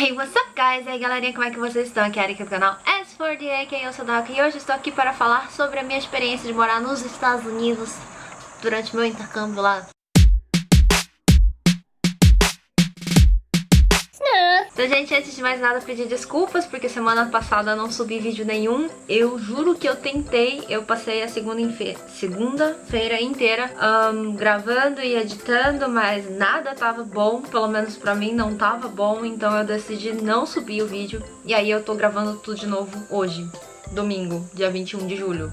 Hey, what's up guys? E aí galerinha, como é que vocês estão? Aqui é a Erika do canal S4DA, eu sou a Daka e hoje estou aqui para falar sobre a minha experiência de morar nos Estados Unidos durante meu intercâmbio lá. Então, gente, antes de mais nada, pedir desculpas porque semana passada eu não subi vídeo nenhum. Eu juro que eu tentei, eu passei a segunda-feira inteira gravando e editando, mas nada tava bom, pelo menos pra mim não tava bom, então eu decidi não subir o vídeo. E aí eu tô gravando tudo de novo hoje. Domingo, dia 21 de julho.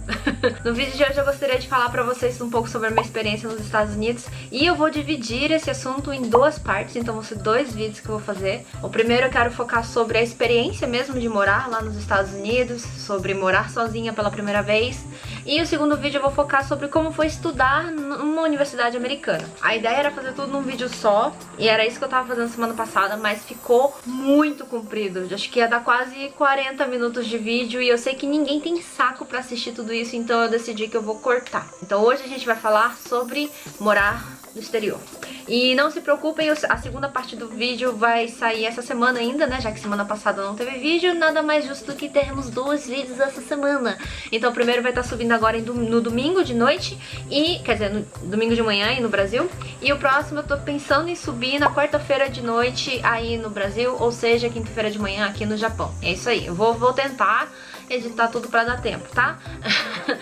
No vídeo de hoje eu gostaria de falar pra vocês um pouco sobre a minha experiência nos Estados Unidos. E eu vou dividir esse assunto em duas partes, então vão ser dois vídeos que eu vou fazer. O primeiro eu quero focar sobre a experiência mesmo de morar lá nos Estados Unidos, sobre morar sozinha pela primeira vez. E o segundo vídeo eu vou focar sobre como foi estudar numa universidade americana. A ideia era fazer tudo num vídeo só, e era isso que eu tava fazendo semana passada, mas ficou muito comprido. Acho que ia dar quase 40 minutos de vídeo, e eu sei que ninguém tem saco pra assistir tudo isso, então eu decidi que eu vou cortar. Então hoje a gente vai falar sobre morar no exterior. E não se preocupem, a segunda parte do vídeo vai sair essa semana ainda, né? Já que semana passada não teve vídeo, nada mais justo do que termos dois vídeos essa semana. Então o primeiro vai estar subindo agora no domingo de noite, quer dizer, no domingo de manhã aí no Brasil. E o próximo eu tô pensando em subir na quarta-feira de noite aí no Brasil, ou seja, quinta-feira de manhã aqui no Japão. É isso aí, eu vou tentar editar tudo pra dar tempo, tá?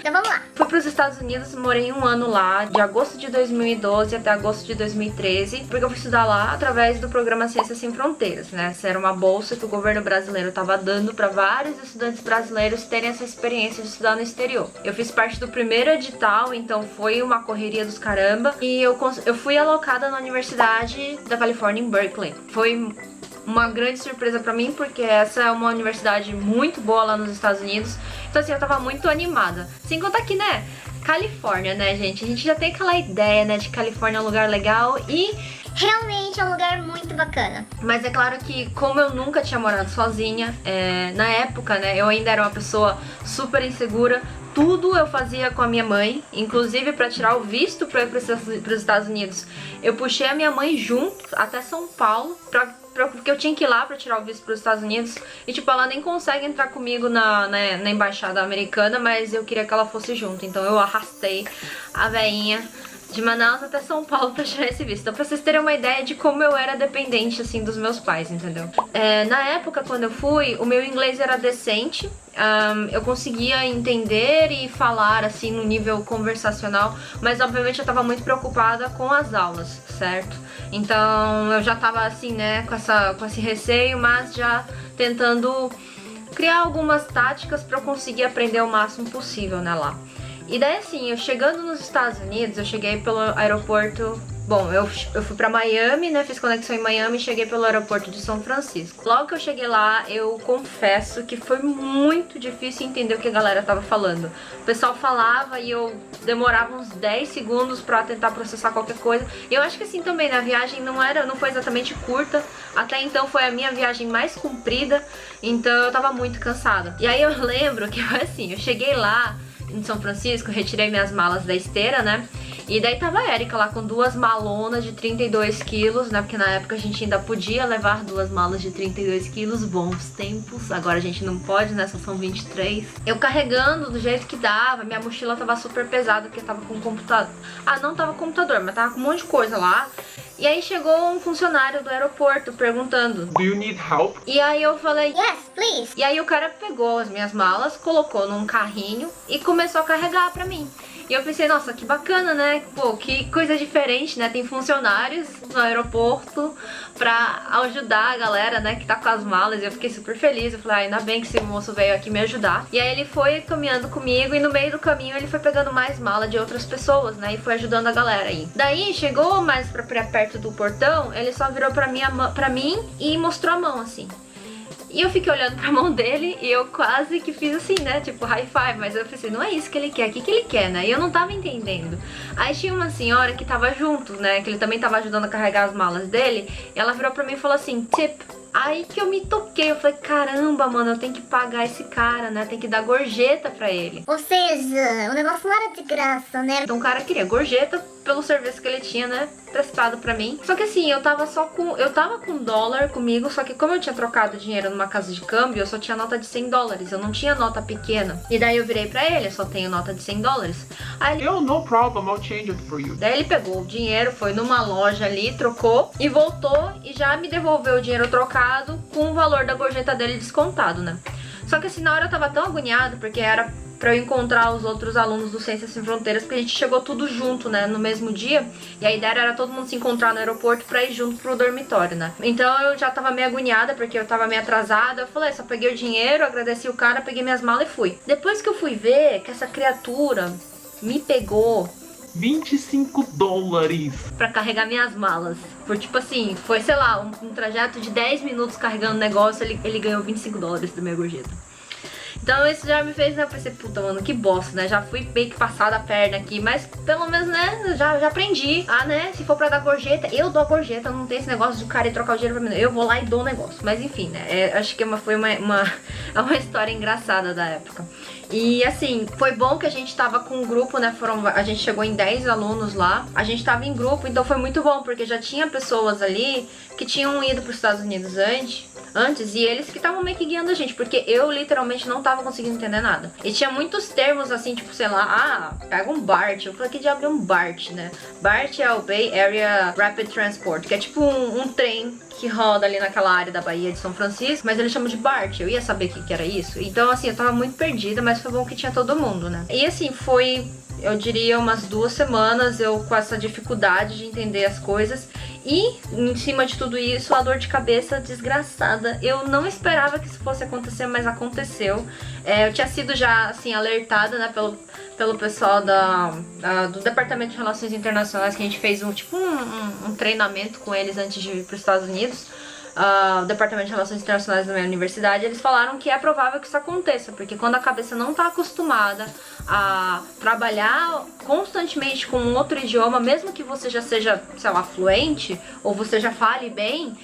Então vamos lá. Fui pros Estados Unidos, morei um ano lá, de agosto de 2012 até agosto de 2013, porque eu fui estudar lá através do programa Ciências Sem Fronteiras, né? Essa era uma bolsa que o governo brasileiro tava dando pra vários estudantes brasileiros terem essa experiência de estudar no exterior. Eu fiz parte do primeiro edital, então foi uma correria dos caramba, e eu fui alocada na Universidade da Califórnia em Berkeley. Foi uma grande surpresa pra mim, porque essa é uma universidade muito boa lá nos Estados Unidos. Então assim, eu tava muito animada. Sem contar que, né, Califórnia, né, gente? A gente já tem aquela ideia, né, de Califórnia é um lugar legal e realmente é um lugar muito bacana. Mas é claro que, como eu nunca tinha morado sozinha, na época, né, eu ainda era uma pessoa super insegura. Tudo eu fazia com a minha mãe, inclusive para tirar o visto para ir para os Estados Unidos. Eu puxei a minha mãe junto até São Paulo, porque eu tinha que ir lá pra tirar o visto pros Estados Unidos. E tipo, ela nem consegue entrar comigo na embaixada americana, mas eu queria que ela fosse junto. Então eu arrastei a veinha de Manaus até São Paulo pra tirar esse visto. Então pra vocês terem uma ideia de como eu era dependente, assim, dos meus pais, entendeu? Na época, quando eu fui, o meu inglês era decente. Eu conseguia entender e falar, assim, no nível conversacional. Mas obviamente eu tava muito preocupada com as aulas, certo? Então eu já tava assim, né, com esse receio, mas já tentando criar algumas táticas pra eu conseguir aprender o máximo possível, né, lá. E daí assim, eu chegando nos Estados Unidos, eu cheguei pelo aeroporto. Bom, eu fui pra Miami, né, fiz conexão em Miami e cheguei pelo aeroporto de São Francisco. Logo que eu cheguei lá, eu confesso que foi muito difícil entender o que a galera tava falando. O pessoal falava e eu demorava uns 10 segundos pra tentar processar qualquer coisa. E eu acho que assim também, né, a viagem não foi exatamente curta. Até então foi a minha viagem mais comprida, então eu tava muito cansada. E aí eu lembro que foi assim, eu cheguei lá em São Francisco, retirei minhas malas da esteira, né? E daí tava a Erika lá com duas malonas de 32 quilos, né? Porque na época a gente ainda podia levar duas malas de 32 quilos, bons tempos. Agora a gente não pode, né? Só são 23. Eu carregando do jeito que dava, minha mochila tava super pesada, porque tava com computador. Ah, não tava com computador, mas tava com um monte de coisa lá. E aí chegou um funcionário do aeroporto perguntando: Do you need help? E aí eu falei: Yes, please. E aí o cara pegou as minhas malas, colocou num carrinho e começou a carregar pra mim. E eu pensei, nossa, que bacana, né? Pô, que coisa diferente, né? Tem funcionários no aeroporto pra ajudar a galera, né, que tá com as malas. E eu fiquei super feliz. Eu falei, ainda bem que esse moço veio aqui me ajudar. E aí ele foi caminhando comigo e no meio do caminho ele foi pegando mais mala de outras pessoas, né? E foi ajudando a galera aí. Daí, chegou mais pra perto do portão, ele só virou pra mim e mostrou a mão, assim. E eu fiquei olhando pra mão dele e eu quase que fiz assim, né, tipo high five, mas eu pensei, não é isso que ele quer, o que ele quer, né? E eu não tava entendendo. Aí tinha uma senhora que tava junto, né, que ele também tava ajudando a carregar as malas dele, e ela virou pra mim e falou assim, tip. Aí que eu me toquei, eu falei, caramba, mano, eu tenho que pagar esse cara, né, tem que dar gorjeta pra ele. Ou seja, o negócio não era de graça, né? Então o cara queria gorjeta pelo serviço que ele tinha, né, prestado pra mim. Só que assim, eu tava com dólar comigo, só que como eu tinha trocado dinheiro numa casa de câmbio, eu só tinha nota de 100 dólares, eu não tinha nota pequena. E daí eu virei pra ele, eu só tenho nota de 100 dólares. Aí ele, Oh, no problem, I'll change it for you. daí ele pegou o dinheiro, foi numa loja ali, trocou e voltou e já me devolveu o dinheiro trocado com o valor da gorjeta dele descontado, né? Só que assim, na hora eu tava tão agoniada, porque era pra eu encontrar os outros alunos do Ciências Sem Fronteiras, porque a gente chegou tudo junto, né, no mesmo dia, e a ideia era todo mundo se encontrar no aeroporto pra ir junto pro dormitório, né. Então eu já tava meio agoniada, porque eu tava meio atrasada, eu falei, só peguei o dinheiro, agradeci o cara, peguei minhas malas e fui. Depois que eu fui ver que essa criatura me pegou 25 dólares. pra carregar minhas malas. Por tipo assim, foi, sei lá, um trajeto de 10 minutos carregando o negócio, ele ganhou 25 dólares da minha gorjeta. Então isso já me fez, né, eu pensei, puta, mano, que bosta, né? Já fui meio que passada a perna aqui, mas pelo menos, né, já aprendi. Ah, né, se for pra dar gorjeta, eu dou a gorjeta, não tem esse negócio de o cara ir trocar o dinheiro pra mim. Eu vou lá e dou o negócio. Mas enfim, né, acho que foi uma história engraçada da época. E assim, foi bom que a gente tava com um grupo, né, a gente chegou em 10 alunos lá. A gente tava em grupo, então foi muito bom, porque já tinha pessoas ali que tinham ido pros Estados Unidos antes, e eles que estavam meio que guiando a gente, porque eu literalmente não tava conseguindo entender nada. E tinha muitos termos assim, tipo, sei lá, pega um BART. Eu falei, que diabo é um BART, né? BART é o Bay Area Rapid Transport, que é tipo um trem que roda ali naquela área da Bahia de São Francisco, mas eles chamam de BART. Eu ia saber o que era isso. Então, assim, eu tava muito perdida, mas foi bom que tinha todo mundo, né? E assim, foi, eu diria, umas 2 semanas eu com essa dificuldade de entender as coisas. E, em cima de tudo isso, a dor de cabeça desgraçada. Eu não esperava que isso fosse acontecer, mas aconteceu. Eu tinha sido já, assim, alertada, né, pelo pessoal do Departamento de Relações Internacionais, que a gente fez um treinamento com eles antes de ir para os Estados Unidos. O Departamento de Relações Internacionais da minha universidade, eles falaram que é provável que isso aconteça, porque quando a cabeça não está acostumada a trabalhar constantemente com um outro idioma, mesmo que você já seja, sei lá, fluente, ou você já fale bem,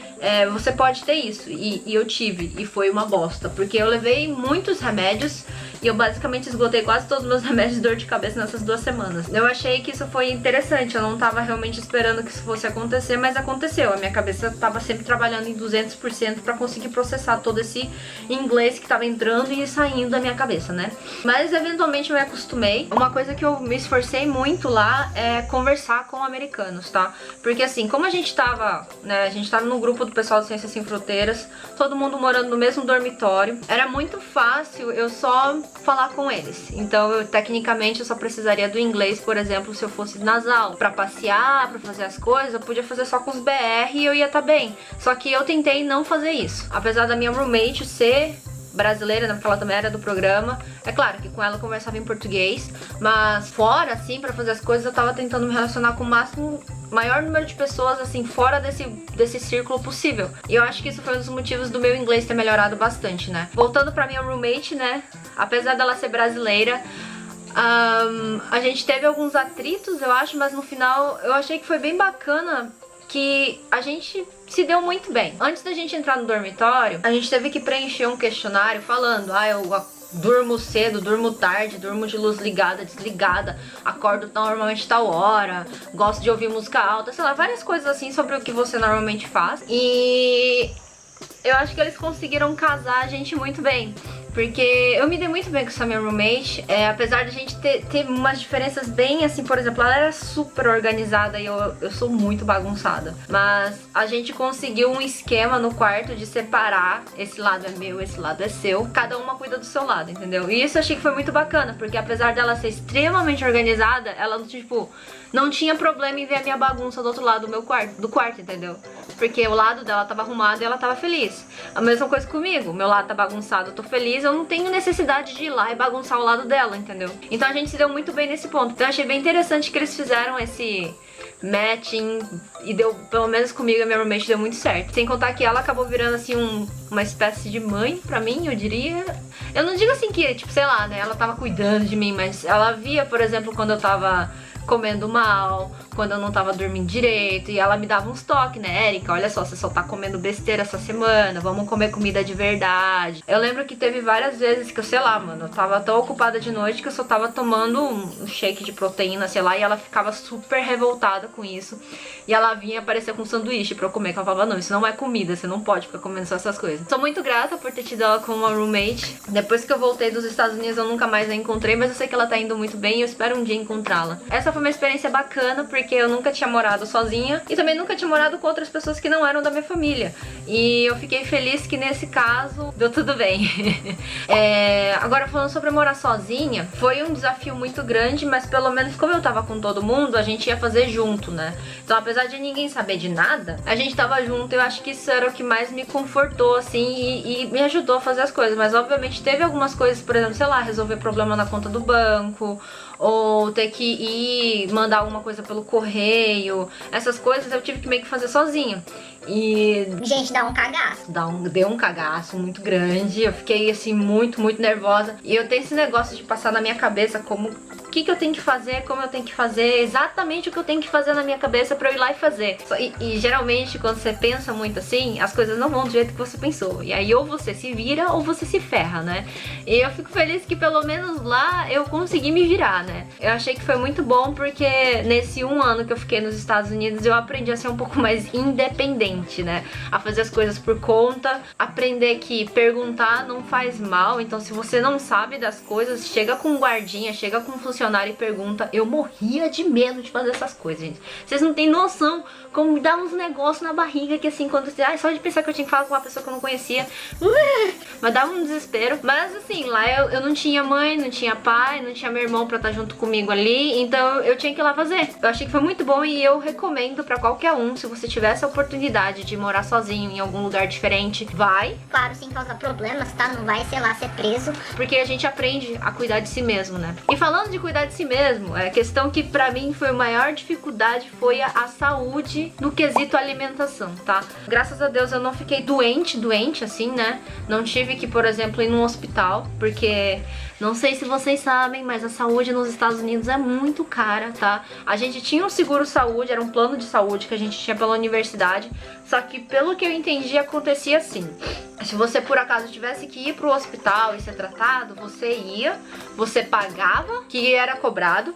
você pode ter isso. E eu tive, e foi uma bosta, porque eu levei muitos remédios e eu basicamente esgotei quase todos os meus remédios de dor de cabeça nessas 2 semanas. Eu achei que isso foi interessante, eu não tava realmente esperando que isso fosse acontecer, mas aconteceu. A minha cabeça tava sempre trabalhando em 200% pra conseguir processar todo esse inglês que tava entrando e saindo da minha cabeça, né? Mas eventualmente eu me acostumei. Uma coisa que eu me esforcei muito lá é conversar com americanos, tá? Porque assim, como a gente tava, né, a gente tava no grupo do pessoal do Ciências Sem Fronteiras, todo mundo morando no mesmo dormitório, era muito fácil eu só falar com eles. Então, tecnicamente, eu só precisaria do inglês, por exemplo, se eu fosse nas aulas. Pra passear, pra fazer as coisas, eu podia fazer só com os BR e eu ia estar bem. Só que eu tentei não fazer isso. Apesar da minha roommate ser brasileira, né, porque ela também era do programa. É claro que com ela eu conversava em português, mas fora, assim, pra fazer as coisas, eu tava tentando me relacionar com o maior número de pessoas, assim, fora desse círculo possível. E eu acho que isso foi um dos motivos do meu inglês ter melhorado bastante, né? Voltando pra minha roommate, né, apesar dela ser brasileira, a gente teve alguns atritos, eu acho, mas no final eu achei que foi bem bacana, que a gente se deu muito bem. Antes da gente entrar no dormitório, a gente teve que preencher um questionário falando, eu durmo cedo, durmo tarde, durmo de luz ligada, desligada, acordo normalmente tal hora, gosto de ouvir música alta, sei lá, várias coisas assim sobre o que você normalmente faz. E eu acho que eles conseguiram casar a gente muito bem, porque eu me dei muito bem com essa minha roommate, apesar de a gente ter umas diferenças bem assim, por exemplo, ela era super organizada e eu sou muito bagunçada, mas a gente conseguiu um esquema no quarto de separar, esse lado é meu, esse lado é seu, cada uma cuida do seu lado, entendeu? E isso eu achei que foi muito bacana, porque apesar dela ser extremamente organizada, ela, tipo, não tinha problema em ver a minha bagunça do outro lado do quarto, entendeu? Porque o lado dela tava arrumado e ela tava feliz. A mesma coisa comigo, meu lado tá bagunçado, eu tô feliz, eu não tenho necessidade de ir lá e bagunçar o lado dela, entendeu? Então a gente se deu muito bem nesse ponto. Então eu achei bem interessante que eles fizeram esse matching e deu, pelo menos comigo, a minha roommate deu muito certo. Sem contar que ela acabou virando assim uma espécie de mãe pra mim, eu diria. Eu não digo assim que, tipo, sei lá, né, ela tava cuidando de mim, mas ela via, por exemplo, quando eu tava comendo mal, quando eu não tava dormindo direito, e ela me dava uns toques, né? Érica, olha só, você só tá comendo besteira essa semana, vamos comer comida de verdade. Eu lembro que teve várias vezes que eu, sei lá, mano, eu tava tão ocupada de noite que eu só tava tomando um shake de proteína, sei lá, e ela ficava super revoltada com isso. E ela vinha aparecer com um sanduíche pra eu comer, que ela falava, não, isso não é comida, você não pode ficar comendo só essas coisas. Sou muito grata por ter tido ela como uma roommate. Depois que eu voltei dos Estados Unidos, eu nunca mais a encontrei, mas eu sei que ela tá indo muito bem e eu espero um dia encontrá-la. Essa foi uma experiência bacana, porque eu nunca tinha morado sozinha e também nunca tinha morado com outras pessoas que não eram da minha família. E eu fiquei feliz que nesse caso deu tudo bem. Agora, falando sobre morar sozinha, foi um desafio muito grande, mas pelo menos como eu tava com todo mundo, a gente ia fazer junto, né? Então, apesar de ninguém saber de nada, a gente tava junto. Eu acho que isso era o que mais me confortou, assim, e me ajudou a fazer as coisas. Mas obviamente teve algumas coisas, por exemplo, sei lá, resolver problema na conta do banco, ou ter que ir mandar alguma coisa pelo correio. Essas coisas eu tive que meio que fazer sozinha. E Gente, dá um cagaço. deu um cagaço muito grande. Eu fiquei assim muito nervosa. E eu tenho esse negócio de passar na minha cabeça como o que eu tenho que fazer, como eu tenho que fazer, exatamente o que eu tenho que fazer na minha cabeça pra eu ir lá e fazer. E geralmente quando você pensa muito assim, as coisas não vão do jeito que você pensou. E aí ou você se vira ou você se ferra, né? E eu fico feliz que pelo menos lá eu consegui me virar, né? Eu achei que foi muito bom porque nesse 1 ano que eu fiquei nos Estados Unidos eu aprendi a ser um pouco mais independente, né? A fazer as coisas por conta, aprender que perguntar não faz mal. Então se você não sabe das coisas, chega com um guardinha, chega com um funcionário e pergunta. Eu morria de medo de fazer essas coisas, gente. Vocês não têm noção como me dá uns negócios na barriga que assim, quando você... só de pensar que eu tinha que falar com uma pessoa que eu não conhecia, mas dava um desespero. Mas assim, lá eu não tinha mãe, não tinha pai, não tinha meu irmão pra estar junto comigo ali, então eu tinha que ir lá fazer. Eu achei que foi muito bom e eu recomendo pra qualquer um, se você tiver essa oportunidade de morar sozinho em algum lugar diferente, vai. Claro, sem causar problemas, tá? Não vai, sei lá, ser preso. Porque a gente aprende a cuidar de si mesmo, né? E falando de cuidar de si mesmo, a questão que pra mim foi a maior dificuldade foi a saúde no quesito alimentação, tá? Graças a Deus eu não fiquei doente assim, né? Não tive que, por exemplo, ir num hospital, porque não sei se vocês sabem, mas a saúde nos Estados Unidos é muito cara, tá? A gente tinha um seguro saúde, era um plano de saúde que a gente tinha pela universidade, só que pelo que eu entendi acontecia assim: se você por acaso tivesse que ir pro hospital e ser tratado, você ia, você pagava, que era cobrado,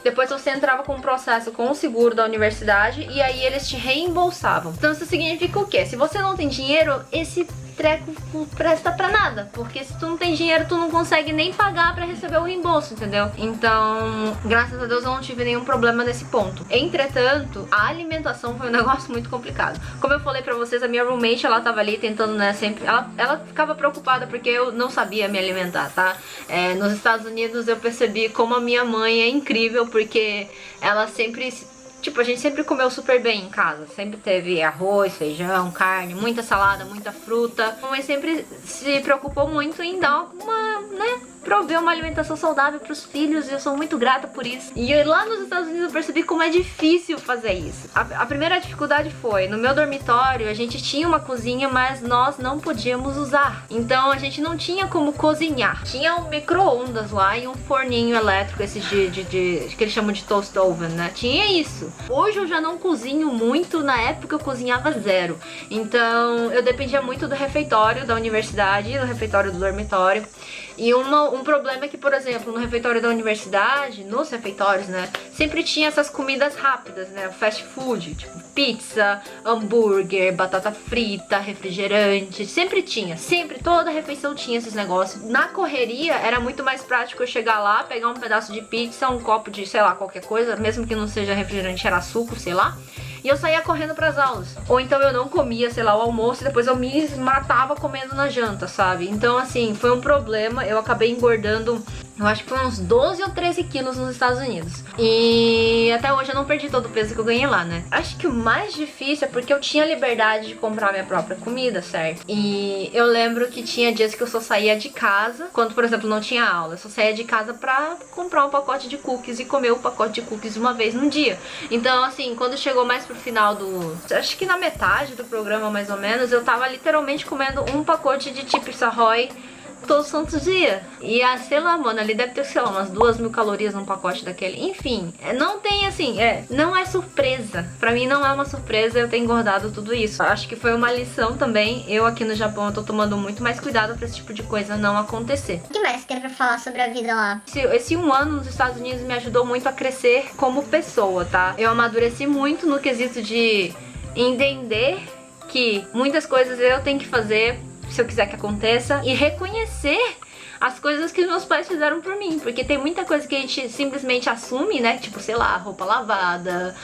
depois você entrava com um processo com o seguro da universidade e aí eles te reembolsavam. Então isso significa o quê? Se você não tem dinheiro, esse treco presta pra nada, porque se tu não tem dinheiro, tu não consegue nem pagar pra receber o reembolso, entendeu? Então, graças a Deus eu não tive nenhum problema nesse ponto. Entretanto, a alimentação foi um negócio muito complicado. Como eu falei pra vocês, a minha roommate, ela tava ali tentando, né, sempre... Ela ficava preocupada porque eu não sabia me alimentar, tá? Nos Estados Unidos eu percebi como a minha mãe é incrível, porque ela sempre... Tipo, a gente sempre comeu super bem em casa. Sempre teve arroz, feijão, carne, muita salada, muita fruta. A mãe sempre se preocupou muito em dar uma, né, prover uma alimentação saudável pros filhos. E eu sou muito grata por isso. E lá nos Estados Unidos eu percebi como é difícil fazer isso. A primeira dificuldade foi, no meu dormitório, a gente tinha uma cozinha, mas nós não podíamos usar. Então a gente não tinha como cozinhar. Tinha um micro-ondas lá e um forninho elétrico, esses que eles chamam de toast oven, né? Tinha isso. Hoje eu já não cozinho muito, na época eu cozinhava zero. Então eu dependia muito do refeitório da universidade, do refeitório do dormitório. E um problema é que, por exemplo, no refeitório da universidade, nos refeitórios, né, sempre tinha essas comidas rápidas, né, fast food, tipo pizza, hambúrguer, batata frita, refrigerante, sempre tinha, sempre, toda refeição tinha esses negócios. Na correria, era muito mais prático eu chegar lá, pegar um pedaço de pizza, um copo de, sei lá, qualquer coisa, mesmo que não seja refrigerante, era suco, sei lá, e eu saía correndo pras aulas. Ou então eu não comia, sei lá, o almoço e depois eu me matava comendo na janta, sabe? Então, assim, foi um problema. Eu acabei engordando, eu acho que foi uns 12 ou 13 quilos nos Estados Unidos. E até hoje eu não perdi todo o peso que eu ganhei lá, né? Acho que o mais difícil é porque eu tinha liberdade de comprar minha própria comida, certo? E eu lembro que tinha dias que eu só saía de casa, quando, por exemplo, não tinha aula. Eu só saía de casa pra comprar um pacote de cookies e comer o pacote de cookies uma vez no dia. Então, assim, quando chegou mais pro final acho que na metade do programa, mais ou menos, eu tava literalmente comendo um pacote de Chips Ahoy todo santo dia. E sei lá, mano, ali deve ter, sei lá, umas 2.000 calorias num pacote daquele. Enfim, não tem assim, não é surpresa. Pra mim não é uma surpresa eu ter engordado tudo isso. Acho que foi uma lição também. Eu aqui no Japão eu tô tomando muito mais cuidado pra esse tipo de coisa não acontecer. O que mais tem pra falar sobre a vida lá? Esse 1 ano nos Estados Unidos me ajudou muito a crescer como pessoa, tá? Eu amadureci muito no quesito de entender que muitas coisas eu tenho que fazer se eu quiser que aconteça e reconhecer as coisas que meus pais fizeram por mim, porque tem muita coisa que a gente simplesmente assume, né, tipo, sei lá, roupa lavada,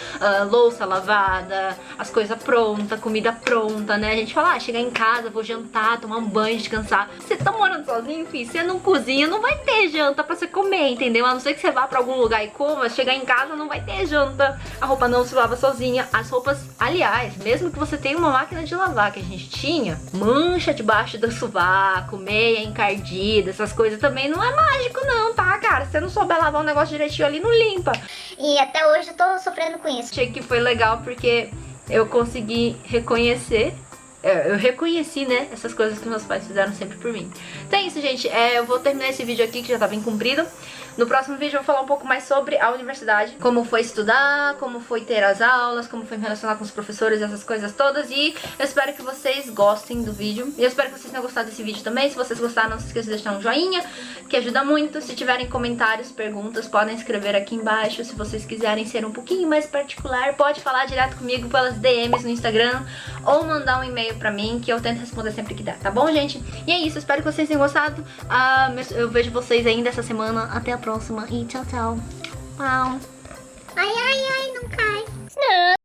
louça lavada, as coisas prontas, comida pronta, né, a gente fala, chegar em casa, vou jantar, tomar um banho, descansar. Você tá morando sozinho, filho, você não cozinha, não vai ter janta pra você comer, entendeu? A não ser que você vá pra algum lugar e coma, chegar em casa não vai ter janta, a roupa não se lava sozinha, as roupas, aliás, mesmo que você tenha uma máquina de lavar, que a gente tinha, mancha debaixo do sovaco, meia encardida, essas coisas também não é mágico não, tá, cara? Se você não souber lavar um negócio direitinho ali, não limpa. E até hoje eu tô sofrendo com isso. Achei que foi legal porque eu consegui reconhecer, eu reconheci, né, essas coisas que meus pais fizeram sempre por mim. Então é isso, gente, eu vou terminar esse vídeo aqui que já tá bem comprido. No próximo vídeo eu vou falar um pouco mais sobre a universidade, como foi estudar, como foi ter as aulas, como foi me relacionar com os professores, essas coisas todas. E eu espero que vocês gostem do vídeo. E eu espero que vocês tenham gostado desse vídeo também. Se vocês gostaram, não se esqueça de deixar um joinha, que ajuda muito. Se tiverem comentários, perguntas, podem escrever aqui embaixo. Se vocês quiserem ser um pouquinho mais particular, pode falar direto comigo pelas DMs no Instagram ou mandar um e-mail pra mim, que eu tento responder sempre que der, tá bom, gente? E é isso, espero que vocês tenham gostado. Eu vejo vocês ainda essa semana. Até a próxima e tchau, tchau. Tchau. Ai, ai, ai, não cai.